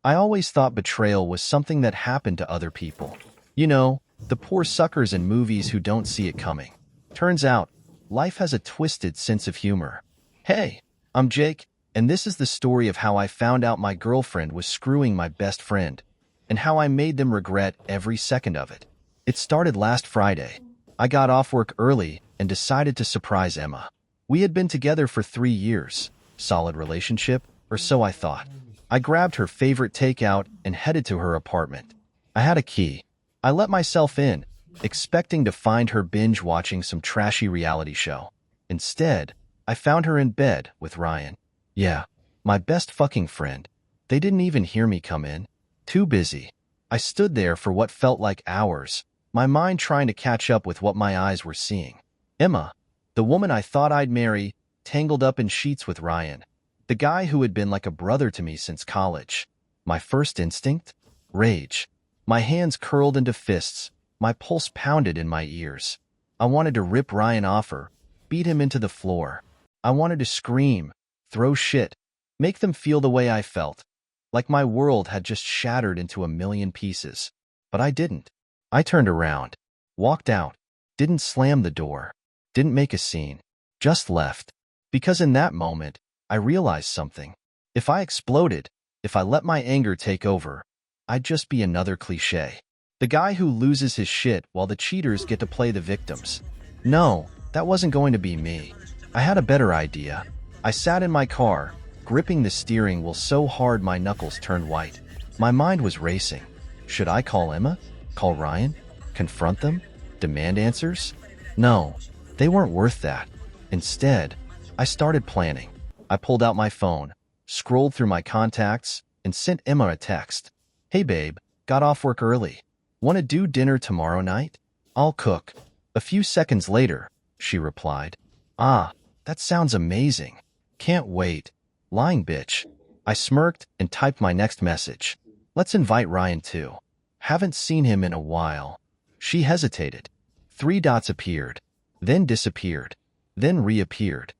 I always thought betrayal was something that happened to other people. You know, the poor suckers in movies who don't see it coming. Turns out, life has a twisted sense of humor. Hey, I'm Jake, and this is the story of how I found out my girlfriend was screwing my best friend, and how I made them regret every second of it. It started last Friday. I got off work early and decided to surprise Emma. We had been together for 3 years. Solid relationship, or so I thought. I grabbed her favorite takeout and headed to her apartment. I had a key. I let myself in, expecting to find her binge-watching some trashy reality show. Instead, I found her in bed with Ryan. Yeah, my best fucking friend. They didn't even hear me come in. Too busy. I stood there for what felt like hours, my mind trying to catch up with what my eyes were seeing. Emma, the woman I thought I'd marry, tangled up in sheets with Ryan, the guy who had been like a brother to me since college. My first instinct? Rage. My hands curled into fists, my pulse pounded in my ears. I wanted to rip Ryan off her, beat him into the floor. I wanted to scream, throw shit, make them feel the way I felt, like my world had just shattered into a million pieces. But I didn't. I turned around, walked out, didn't slam the door, didn't make a scene, just left. Because in that moment, I realized something. If I exploded, if I let my anger take over, I'd just be another cliché. The guy who loses his shit while the cheaters get to play the victims. No, that wasn't going to be me. I had a better idea. I sat in my car, gripping the steering wheel so hard my knuckles turned white. My mind was racing. Should I call Emma? Call Ryan? Confront them? Demand answers? No, they weren't worth that. Instead, I started planning. I pulled out my phone, scrolled through my contacts, and sent Emma a text. Hey babe, got off work early. Want to do dinner tomorrow night? I'll cook. A few seconds later, she replied. Ah, that sounds amazing. Can't wait. Lying bitch. I smirked and typed my next message. Let's invite Ryan too. Haven't seen him in a while. She hesitated. 3 dots appeared, then disappeared, then reappeared.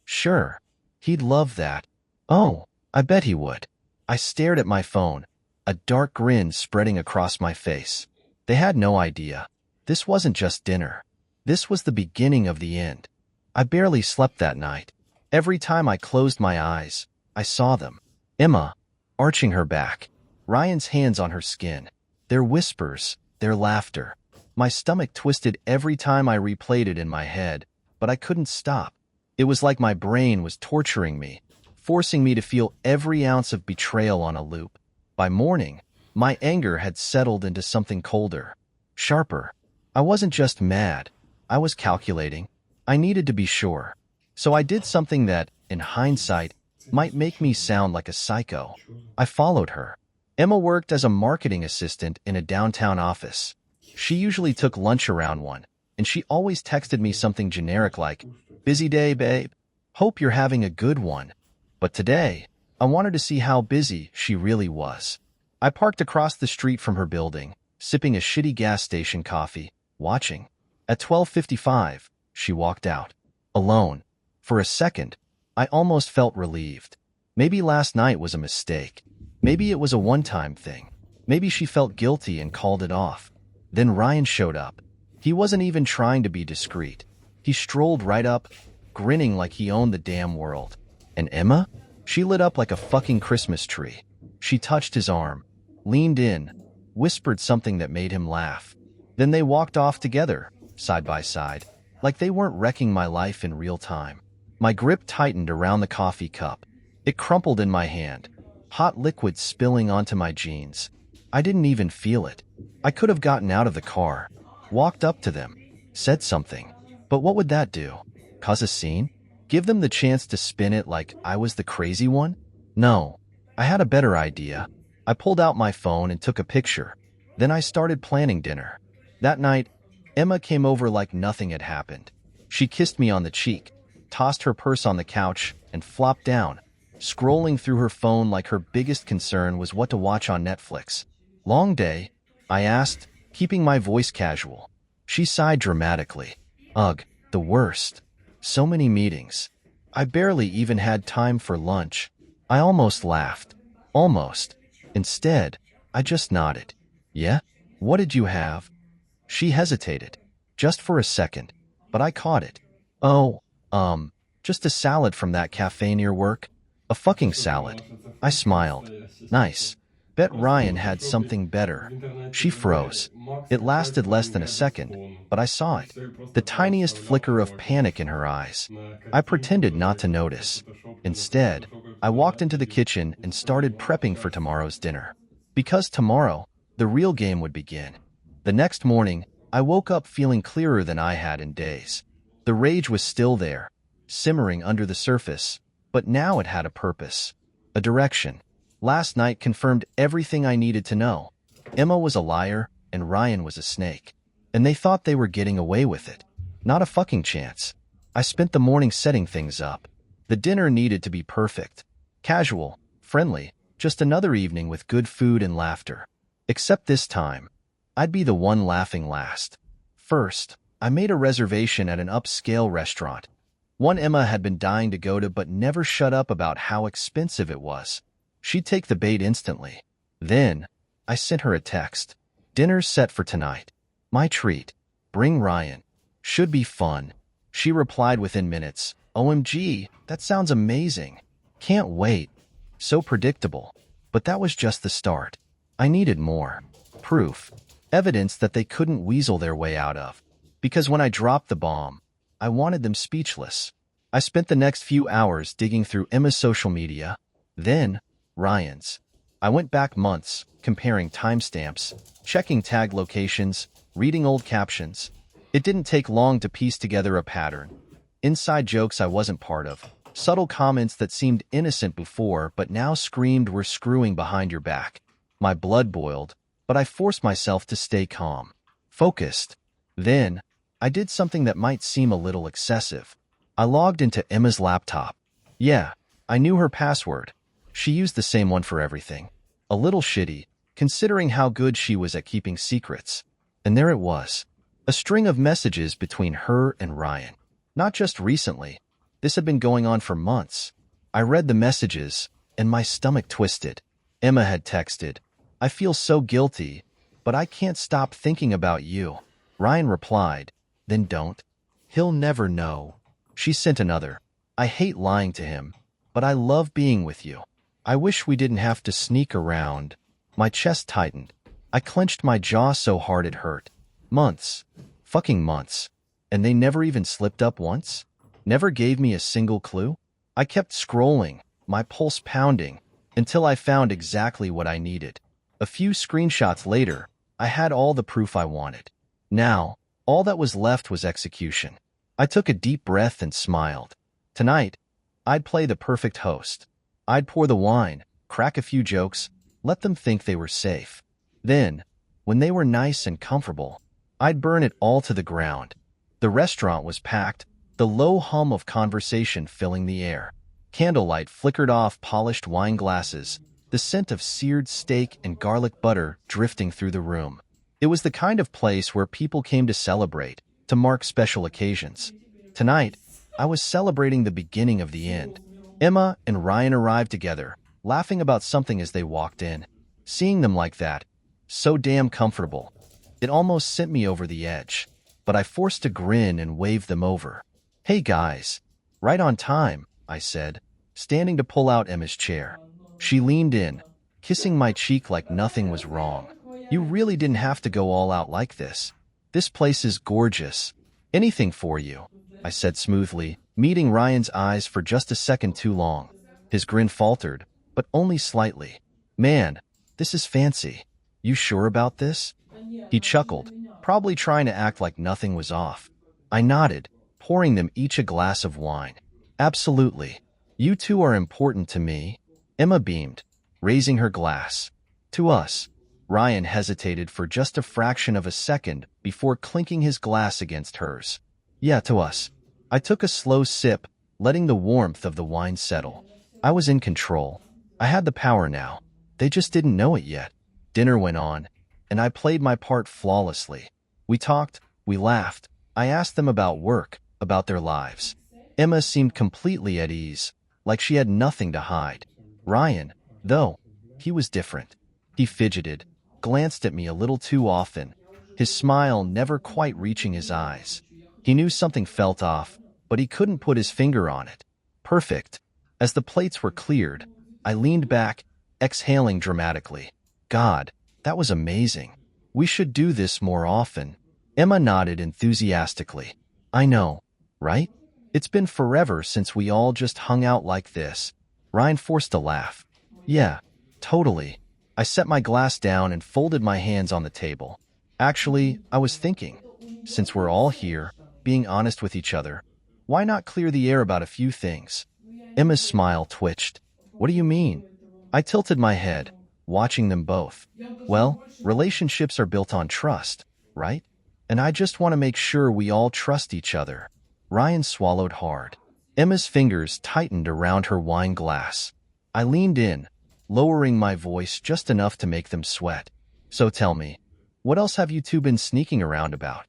Sure. He'd love that. Oh, I bet he would. I stared at my phone, a dark grin spreading across my face. They had no idea. This wasn't just dinner. This was the beginning of the end. I barely slept that night. Every time I closed my eyes, I saw them. Emma, arching her back, Ryan's hands on her skin, their whispers, their laughter. My stomach twisted every time I replayed it in my head, but I couldn't stop. It was like my brain was torturing me, forcing me to feel every ounce of betrayal on a loop. By morning, my anger had settled into something colder, sharper. I wasn't just mad. I was calculating. I needed to be sure. So I did something that, in hindsight, might make me sound like a psycho. I followed her. Emma worked as a marketing assistant in a downtown office. She usually took lunch around 1, and she always texted me something generic like, "Busy day, babe. Hope you're having a good one." But today, I wanted to see how busy she really was. I parked across the street from her building, sipping a shitty gas station coffee, watching. At 12:55, she walked out. Alone. For a second, I almost felt relieved. Maybe last night was a mistake. Maybe it was a one-time thing. Maybe she felt guilty and called it off. Then Ryan showed up. He wasn't even trying to be discreet. He strolled right up, grinning like he owned the damn world. And Emma? She lit up like a fucking Christmas tree. She touched his arm, leaned in, whispered something that made him laugh. Then they walked off together, side by side, like they weren't wrecking my life in real time. My grip tightened around the coffee cup. It crumpled in my hand, hot liquid spilling onto my jeans. I didn't even feel it. I could have gotten out of the car, walked up to them, said something. But what would that do? Cause a scene? Give them the chance to spin it like I was the crazy one? No. I had a better idea. I pulled out my phone and took a picture. Then I started planning dinner. That night, Emma came over like nothing had happened. She kissed me on the cheek, tossed her purse on the couch, and flopped down, scrolling through her phone like her biggest concern was what to watch on Netflix. Long day? I asked, keeping my voice casual. She sighed dramatically. Ugh, the worst. So many meetings. I barely even had time for lunch. I almost laughed. Almost. Instead, I just nodded. Yeah? What did you have? She hesitated, just for a second, but I caught it. Oh, just a salad from that cafe near work. A fucking salad. I smiled. Nice. Bet Ryan had something better. She froze. It lasted less than a second, but I saw it. The tiniest flicker of panic in her eyes. I pretended not to notice. Instead, I walked into the kitchen and started prepping for tomorrow's dinner. Because tomorrow, the real game would begin. The next morning, I woke up feeling clearer than I had in days. The rage was still there, simmering under the surface, but now it had a purpose, a direction. Last night confirmed everything I needed to know. Emma was a liar, and Ryan was a snake. And they thought they were getting away with it. Not a fucking chance. I spent the morning setting things up. The dinner needed to be perfect. Casual, friendly, just another evening with good food and laughter. Except this time, I'd be the one laughing last. First, I made a reservation at an upscale restaurant. One Emma had been dying to go to but never shut up about how expensive it was. She'd take the bait instantly. Then, I sent her a text. Dinner's set for tonight. My treat. Bring Ryan. Should be fun. She replied within minutes. OMG, that sounds amazing. Can't wait. So predictable. But that was just the start. I needed more. Proof. Evidence that they couldn't weasel their way out of. Because when I dropped the bomb, I wanted them speechless. I spent the next few hours digging through Emma's social media, then Ryan's. I went back months, comparing timestamps, checking tag locations, reading old captions. It didn't take long to piece together a pattern. Inside jokes I wasn't part of, subtle comments that seemed innocent before but now screamed we're screwing behind your back. My blood boiled, but I forced myself to stay calm, focused. Then, I did something that might seem a little excessive. I logged into Emma's laptop. Yeah, I knew her password. She used the same one for everything. A little shitty, considering how good she was at keeping secrets. And there it was. A string of messages between her and Ryan. Not just recently. This had been going on for months. I read the messages, and my stomach twisted. Emma had texted, I feel so guilty, but I can't stop thinking about you. Ryan replied, then don't. He'll never know. She sent another. I hate lying to him, but I love being with you. I wish we didn't have to sneak around. My chest tightened. I clenched my jaw so hard it hurt. Months. Fucking months. And they never even slipped up once? Never gave me a single clue? I kept scrolling, my pulse pounding, until I found exactly what I needed. A few screenshots later, I had all the proof I wanted. Now, all that was left was execution. I took a deep breath and smiled. Tonight, I'd play the perfect host. I'd pour the wine, crack a few jokes, let them think they were safe. Then, when they were nice and comfortable, I'd burn it all to the ground. The restaurant was packed, the low hum of conversation filling the air. Candlelight flickered off polished wine glasses, the scent of seared steak and garlic butter drifting through the room. It was the kind of place where people came to celebrate, to mark special occasions. Tonight, I was celebrating the beginning of the end. Emma and Ryan arrived together, laughing about something as they walked in. Seeing them like that, so damn comfortable, it almost sent me over the edge. But I forced a grin and waved them over. Hey guys. Right on time, I said, standing to pull out Emma's chair. She leaned in, kissing my cheek like nothing was wrong. You really didn't have to go all out like this. This place is gorgeous. Anything for you, I said smoothly, meeting Ryan's eyes for just a second too long. His grin faltered, but only slightly. Man, this is fancy. You sure about this? He chuckled, probably trying to act like nothing was off. I nodded, pouring them each a glass of wine. Absolutely. You two are important to me. Emma beamed, raising her glass. To us. Ryan hesitated for just a fraction of a second before clinking his glass against hers. Yeah, to us. I took a slow sip, letting the warmth of the wine settle. I was in control. I had the power now. They just didn't know it yet. Dinner went on, and I played my part flawlessly. We talked, we laughed. I asked them about work, about their lives. Emma seemed completely at ease, like she had nothing to hide. Ryan, though, he was different. He fidgeted, glanced at me a little too often, his smile never quite reaching his eyes. He knew something felt off, but he couldn't put his finger on it. Perfect. As the plates were cleared, I leaned back, exhaling dramatically. God, that was amazing. We should do this more often. Emma nodded enthusiastically. I know, right? It's been forever since we all just hung out like this. Ryan forced a laugh. Yeah, totally. I set my glass down and folded my hands on the table. Actually, I was thinking, since we're all here, being honest with each other, why not clear the air about a few things? Emma's smile twitched. What do you mean? I tilted my head, watching them both. Well, relationships are built on trust, right? And I just want to make sure we all trust each other. Ryan swallowed hard. Emma's fingers tightened around her wine glass. I leaned in, lowering my voice just enough to make them sweat. So tell me, what else have you two been sneaking around about?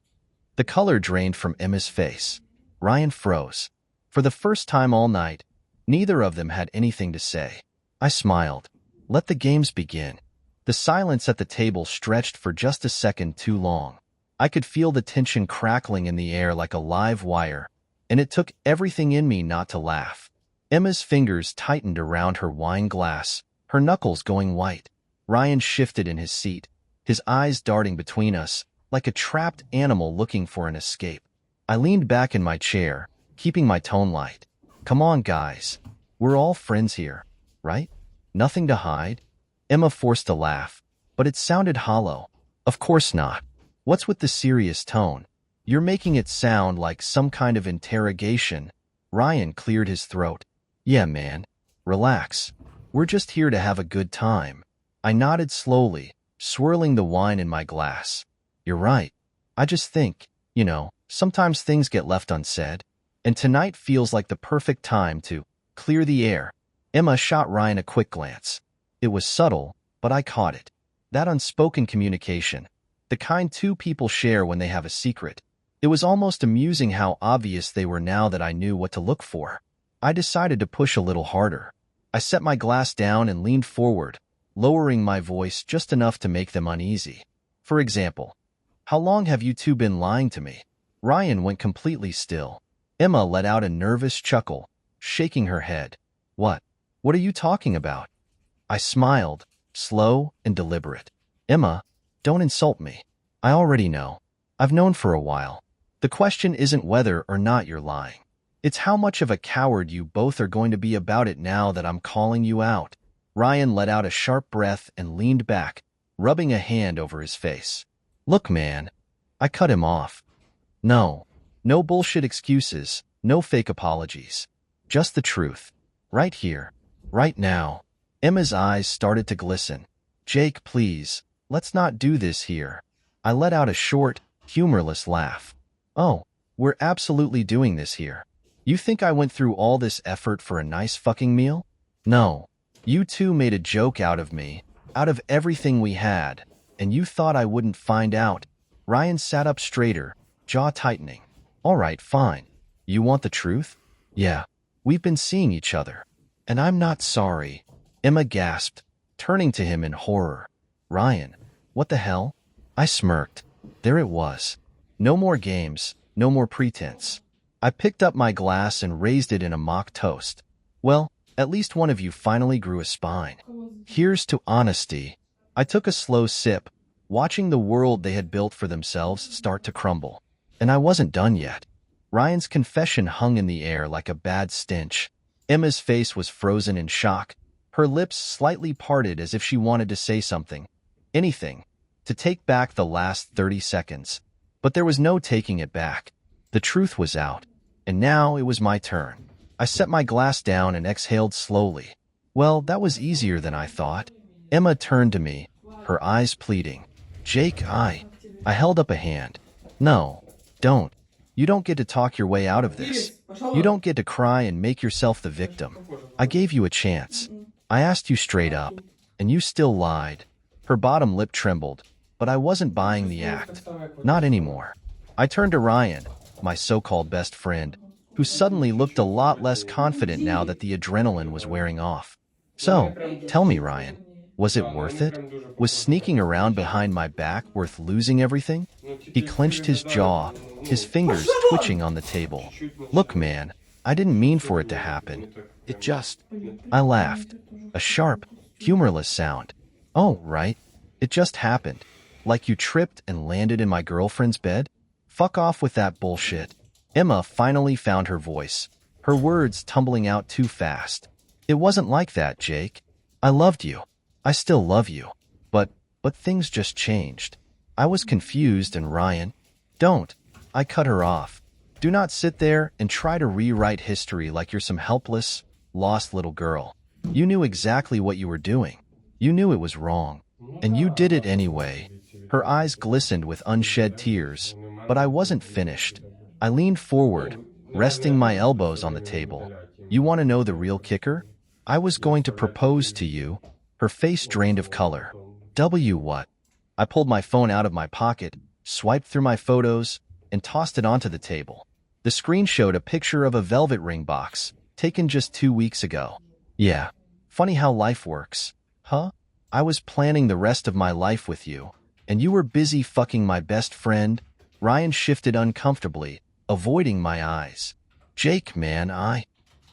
The color drained from Emma's face. Ryan froze. For the first time all night, neither of them had anything to say. I smiled. Let the games begin. The silence at the table stretched for just a second too long. I could feel the tension crackling in the air like a live wire, and it took everything in me not to laugh. Emma's fingers tightened around her wine glass, her knuckles going white. Ryan shifted in his seat, his eyes darting between us, like a trapped animal looking for an escape. I leaned back in my chair, keeping my tone light. Come on, guys. We're all friends here, right? Nothing to hide? Emma forced a laugh, but it sounded hollow. Of course not. What's with the serious tone? You're making it sound like some kind of interrogation. Ryan cleared his throat. Yeah, man. Relax. We're just here to have a good time. I nodded slowly, swirling the wine in my glass. You're right. I just think, sometimes things get left unsaid. And tonight feels like the perfect time to clear the air. Emma shot Ryan a quick glance. It was subtle, but I caught it. That unspoken communication. The kind two people share when they have a secret. It was almost amusing how obvious they were now that I knew what to look for. I decided to push a little harder. I set my glass down and leaned forward, lowering my voice just enough to make them uneasy. For example, how long have you two been lying to me? Ryan went completely still. Emma let out a nervous chuckle, shaking her head. What? What are you talking about? I smiled, slow and deliberate. Emma, don't insult me. I already know. I've known for a while. The question isn't whether or not you're lying. It's how much of a coward you both are going to be about it now that I'm calling you out. Ryan let out a sharp breath and leaned back, rubbing a hand over his face. Look, man. I cut him off. No bullshit excuses, no fake apologies. Just the truth. Right here. Right now. Emma's eyes started to glisten. Jake, please. Let's not do this here. I let out a short, humorless laugh. Oh, we're absolutely doing this here. You think I went through all this effort for a nice fucking meal? No. You two made a joke out of me, out of everything we had, and you thought I wouldn't find out. Ryan sat up straighter, jaw tightening. All right, fine. You want the truth? Yeah. We've been seeing each other. And I'm not sorry. Emma gasped, turning to him in horror. Ryan, what the hell? I smirked. There it was. No more games, no more pretense. I picked up my glass and raised it in a mock toast. Well, at least one of you finally grew a spine. Here's to honesty. I took a slow sip, watching the world they had built for themselves start to crumble. And I wasn't done yet. Ryan's confession hung in the air like a bad stench. Emma's face was frozen in shock, her lips slightly parted as if she wanted to say something. Anything. To take back the last 30 seconds. But there was no taking it back. The truth was out. And now it was my turn. I set my glass down and exhaled slowly. Well, that was easier than I thought. Emma turned to me, her eyes pleading. Jake, I held up a hand. No, don't. You don't get to talk your way out of this. You don't get to cry and make yourself the victim. I gave you a chance. I asked you straight up, and you still lied. Her bottom lip trembled, but I wasn't buying the act. Not anymore. I turned to Ryan, my so-called best friend, who suddenly looked a lot less confident now that the adrenaline was wearing off. So, tell me, Ryan, Was it worth it? Was sneaking around behind my back worth losing everything? He clenched his jaw, his fingers twitching on the table. Look, man, I didn't mean for it to happen. It just... I laughed. A sharp, humorless sound. Oh, right. It just happened. Like you tripped and landed in my girlfriend's bed? Fuck off with that bullshit. Emma finally found her voice, her words tumbling out too fast. It wasn't like that, Jake. I loved you. I still love you. But things just changed. I was confused and Ryan... Don't. I cut her off. Do not sit there and try to rewrite history like you're some helpless, lost little girl. You knew exactly what you were doing. You knew it was wrong. And you did it anyway. Her eyes glistened with unshed tears, but I wasn't finished. I leaned forward, resting my elbows on the table. You want to know the real kicker? I was going to propose to you. Her face drained of color. What? I pulled my phone out of my pocket, swiped through my photos, and tossed it onto the table. The screen showed a picture of a velvet ring box, taken just 2 weeks ago. Yeah, funny how life works. Huh? I was planning the rest of my life with you, and you were busy fucking my best friend. Ryan shifted uncomfortably, avoiding my eyes. Jake, man, I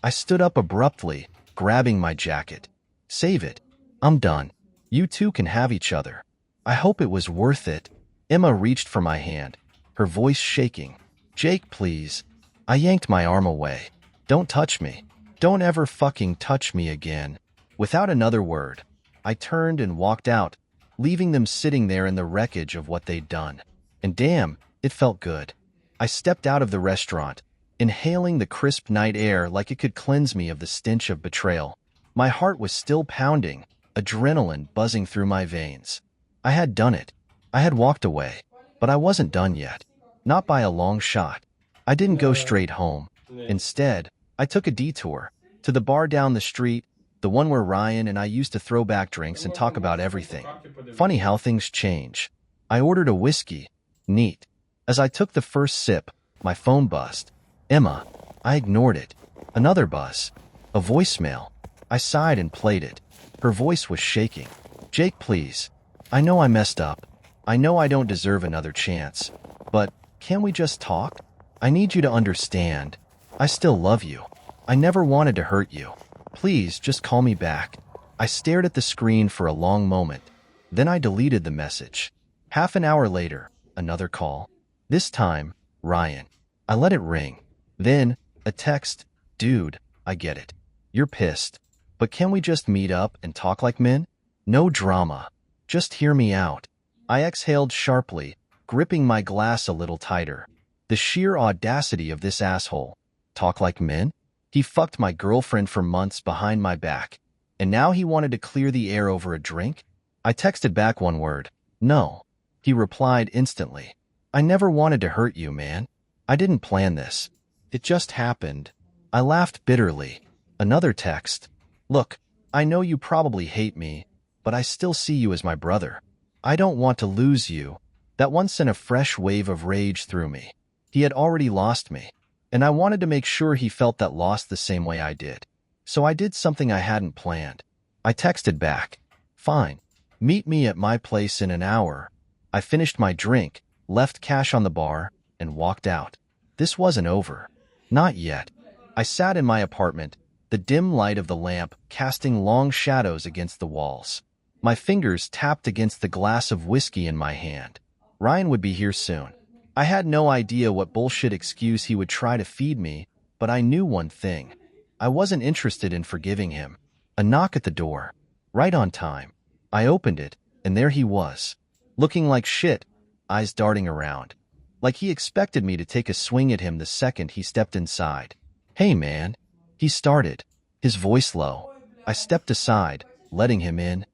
stood up abruptly, grabbing my jacket. Save it. I'm done. You two can have each other. I hope it was worth it. Emma reached for my hand, her voice shaking. Jake, please. I yanked my arm away. Don't touch me. Don't ever fucking touch me again. Without another word, I turned and walked out, leaving them sitting there in the wreckage of what they'd done. And damn, it felt good. I stepped out of the restaurant, inhaling the crisp night air like it could cleanse me of the stench of betrayal. My heart was still pounding, adrenaline buzzing through my veins. I had done it. I had walked away, but I wasn't done yet. Not by a long shot. I didn't go straight home. Instead, I took a detour to the bar down the street, the one where Ryan and I used to throw back drinks and talk about everything. Funny how things change. I ordered a whiskey. Neat. As I took the first sip, my phone buzzed. Emma. I ignored it. Another buzz. A voicemail. I sighed and played it. Her voice was shaking. Jake, please. I know I messed up. I know I don't deserve another chance. But can't we just talk? I need you to understand. I still love you. I never wanted to hurt you. Please, just call me back. I stared at the screen for a long moment. Then I deleted the message. Half an hour later, another call. This time, Ryan. I let it ring. Then, a text. Dude, I get it. You're pissed. But can we just meet up and talk like men? No drama. Just hear me out. I exhaled sharply, gripping my glass a little tighter. The sheer audacity of this asshole. Talk like men? He fucked my girlfriend for months behind my back, and now he wanted to clear the air over a drink? I texted back one word. No. He replied instantly. I never wanted to hurt you, man. I didn't plan this. It just happened. I laughed bitterly. Another text. Look, I know you probably hate me, but I still see you as my brother. I don't want to lose you. That one sent a fresh wave of rage through me. He had already lost me, and I wanted to make sure he felt that loss the same way I did. So I did something I hadn't planned. I texted back. Fine. Meet me at my place in an hour. I finished my drink, left cash on the bar, and walked out. This wasn't over. Not yet. I sat in my apartment, the dim light of the lamp casting long shadows against the walls. My fingers tapped against the glass of whiskey in my hand. Ryan would be here soon. I had no idea what bullshit excuse he would try to feed me, but I knew one thing. I wasn't interested in forgiving him. A knock at the door. Right on time. I opened it, and there he was. Looking like shit, eyes darting around. Like he expected me to take a swing at him the second he stepped inside. Hey, man. He started, his voice low. I stepped aside, letting him in.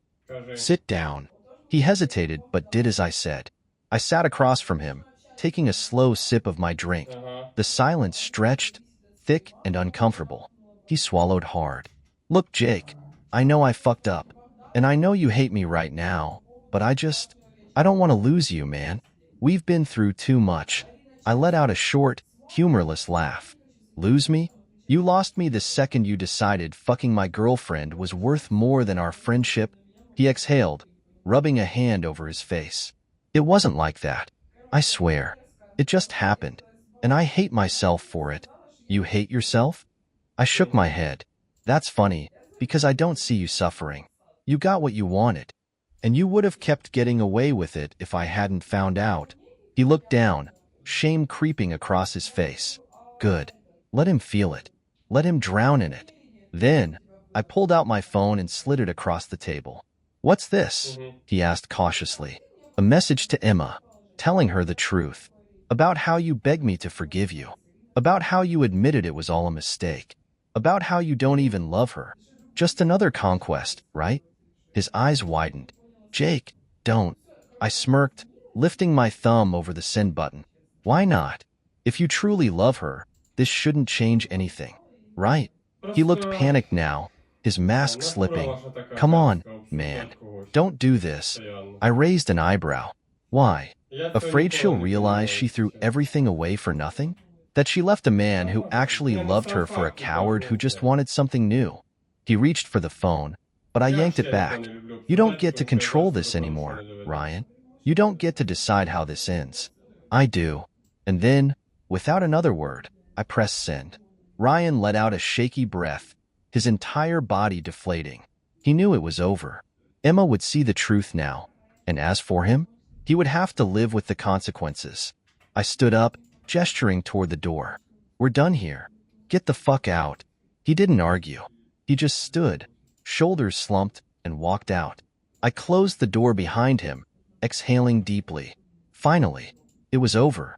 Sit down. He hesitated but did as I said. I sat across from him, taking a slow sip of my drink. The silence stretched, thick and uncomfortable. He swallowed hard. Look, Jake, I know I fucked up, and I know you hate me right now, but I don't want to lose you, man. We've been through too much. I let out a short, humorless laugh. Lose me? You lost me the second you decided fucking my girlfriend was worth more than our friendship. He exhaled, rubbing a hand over his face. It wasn't like that. I swear. It just happened. And I hate myself for it. You hate yourself? I shook my head. That's funny, because I don't see you suffering. You got what you wanted. And you would have kept getting away with it if I hadn't found out. He looked down, shame creeping across his face. Good. Let him feel it. Let him drown in it. Then, I pulled out my phone and slid it across the table. What's this? He asked cautiously. A message to Emma, telling her the truth. About how you begged me to forgive you. About how you admitted it was all a mistake. About how you don't even love her. Just another conquest, right? His eyes widened. Jake, don't. I smirked, lifting my thumb over the send button. Why not? If you truly love her, this shouldn't change anything, right? He looked panicked now, his mask slipping. Come on, man. Don't do this. I raised an eyebrow. Why? Afraid she'll realize she threw everything away for nothing? That she left a man who actually loved her for a coward who just wanted something new? He reached for the phone, but I yanked it back. You don't get to control this anymore, Ryan. You don't get to decide how this ends. I do. And then, without another word, I pressed send. Ryan let out a shaky breath, his entire body deflating. He knew it was over. Emma would see the truth now. And as for him, he would have to live with the consequences. I stood up, gesturing toward the door. We're done here. Get the fuck out. He didn't argue. He just stood, shoulders slumped, and walked out. I closed the door behind him, exhaling deeply. Finally, it was over.